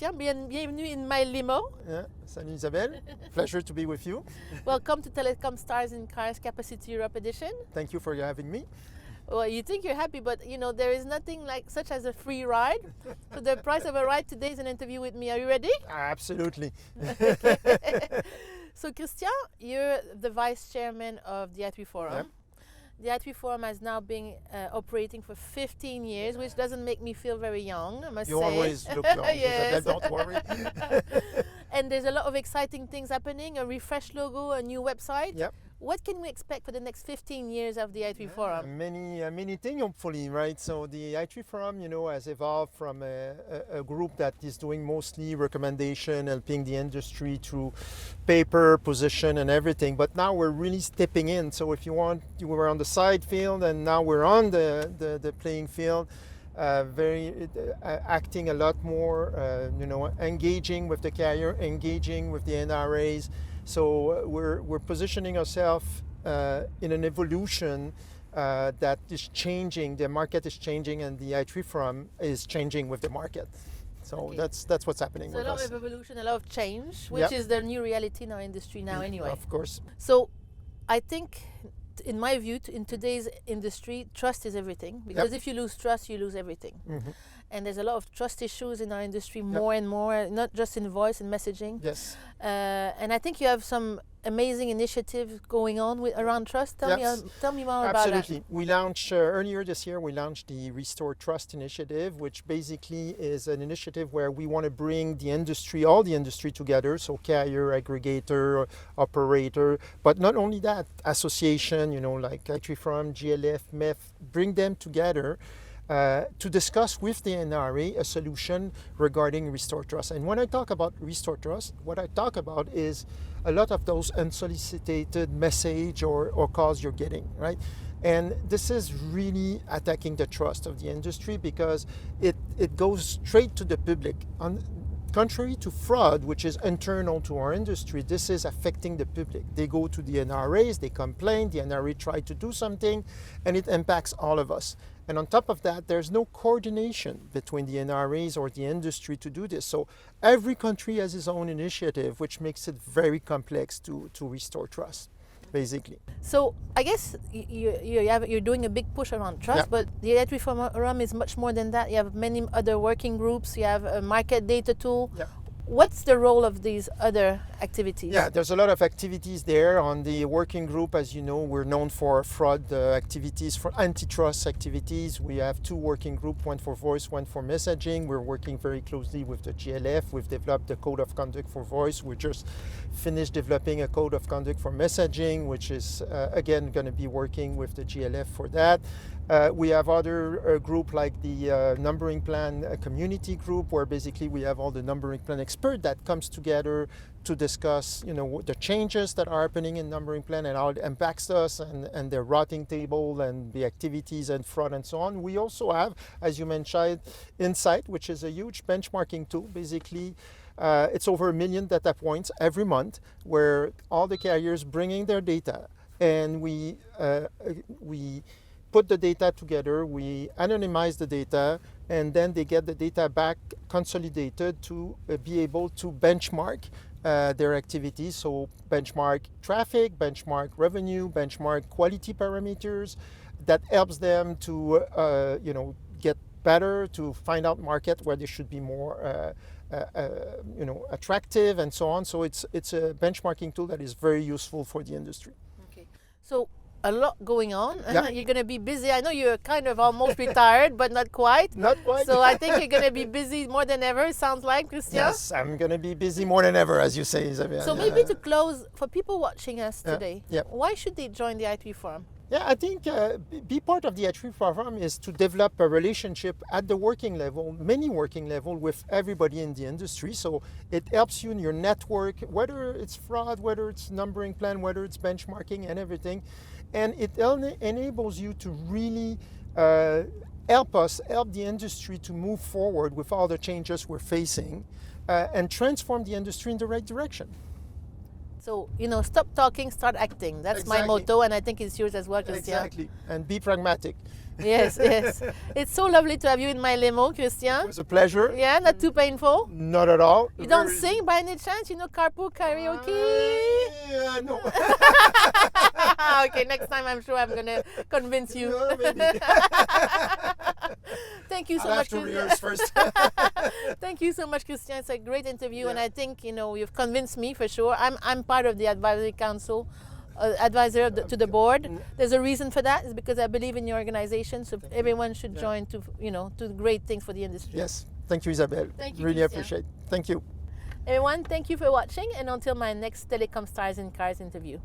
Christian. Bienvenue in my limo. Yeah. Salut Isabelle. Pleasure to be with you. Welcome to Telecom Stars in Cars Capacity Europe edition. Thank you for having me. Well, you think you're happy, but you know there is nothing like such as a free ride. So the price of a ride today is an interview with me. Are you ready? Absolutely. So Christian, you're the vice chairman of the i3Forum. Yep. The i3Forum has now been operating for 15 years, which doesn't make me feel very young, I must say. You always look young, Yes. Isabelle, don't worry. And there's a lot of exciting things happening, a refreshed logo, a new website. Yep. What can we expect for the next 15 years of the i3Forum? Many things, hopefully, right? So the i3Forum, has evolved from a group that is doing mostly recommendation, helping the industry through paper, position, and everything. But now we're really stepping in. So if you want, you were on the side field, and now we're on the playing field. Acting a lot more, engaging with the carrier, engaging with the NRAs. So we're positioning ourselves in an evolution that is changing. The market is changing, and the i3Forum is changing with the market. So Okay. that's what's happening So with a lot us. of evolution, a lot of change, which Yep. is the new reality in our industry now anyway. Of course. So I think, in my view, in today's industry, trust is everything. Because if you lose trust, you lose everything. Mm-hmm. And there's a lot of trust issues in our industry, more and more, not just in voice and messaging. Yes. And I think you have some amazing initiatives going on around trust. Tell me more about that. Absolutely. We launched earlier this year. We launched the Restore Trust initiative, which basically is an initiative where we want to bring the industry, all the industry together. So carrier, aggregator, operator, but not only that, association, like i3Forum, GLF, MEF, bring them together. To discuss with the NRA a solution regarding Restore Trust. And when I talk about Restore Trust, what I talk about is a lot of those unsolicited message or calls you're getting, right? And this is really attacking the trust of the industry because it goes straight to the public. Contrary to fraud, which is internal to our industry, this is affecting the public. They go to the NRAs, they complain, the NRA try to do something, and it impacts all of us. And on top of that, there's no coordination between the NRAs or the industry to do this. So every country has its own initiative, which makes it very complex to restore trust, basically. So I guess you're doing a big push around trust, but the i3Forum is much more than that. You have many other working groups. You have a market data tool. Yeah. What's the role of these other activities? Yeah, there's a lot of activities there. On the working group, as you know, we're known for fraud activities, for antitrust activities. We have two working groups, one for voice, one for messaging. We're working very closely with the GLF. We've developed a code of conduct for voice. We just finished developing a code of conduct for messaging, which is, again, going to be working with the GLF for that. We have other group like the numbering plan community group, where basically we have all the numbering plan expert that comes together to discuss, the changes that are happening in numbering plan and how it impacts us and their routing table and the activities and fraud and so on. We also have, as you mentioned, Insight, which is a huge benchmarking tool. Basically, it's over 1 million data points every month, where all the carriers bringing their data, and we put the data together, we anonymize the data, and then they get the data back consolidated to be able to benchmark their activities. So benchmark traffic, benchmark revenue, benchmark quality parameters. That helps them to get better, to find out market where they should be more attractive and so on. So it's a benchmarking tool that is very useful for the industry. Okay. So a lot going on. Yeah. You're going to be busy. I know you're kind of almost retired, but not quite. Not quite. So I think you're going to be busy more than ever, it sounds like, Christian. Yes, I'm going to be busy more than ever, as you say, Isabelle. So maybe to close, for people watching us today, yeah. why should they join the i3Forum? Yeah, I think be part of the i3Forum is to develop a relationship at the working level, many working level, with everybody in the industry. So it helps you in your network, whether it's fraud, whether it's numbering plan, whether it's benchmarking and everything. And it enables you to really help the industry to move forward with all the changes we're facing and transform the industry in the right direction. So, stop talking, start acting. That's my Exactly. motto, and I think it's yours as well, Christian. Exactly. And be pragmatic. Yes, yes. It's so lovely to have you in my limo, Christian. It was a pleasure. Yeah, not too painful. Not at all. You don't sing by any chance? You know carpool karaoke? Yeah, no. Okay, next time I'm sure I'm gonna convince you. No, maybe. Thank you so I'll much. have to rehearse first. Thank you so much, Christian. It's a great interview, and I think you've convinced me for sure. I'm part of the advisory council, advisor to the board. There's a reason for that. It's because I believe in your organization. So everyone should join to to great things for the industry. Yes. Thank you, Isabelle. Thank you, Really Christian. appreciate. Thank you. Everyone, thank you for watching, and until my next Telecom Stars in Cars interview.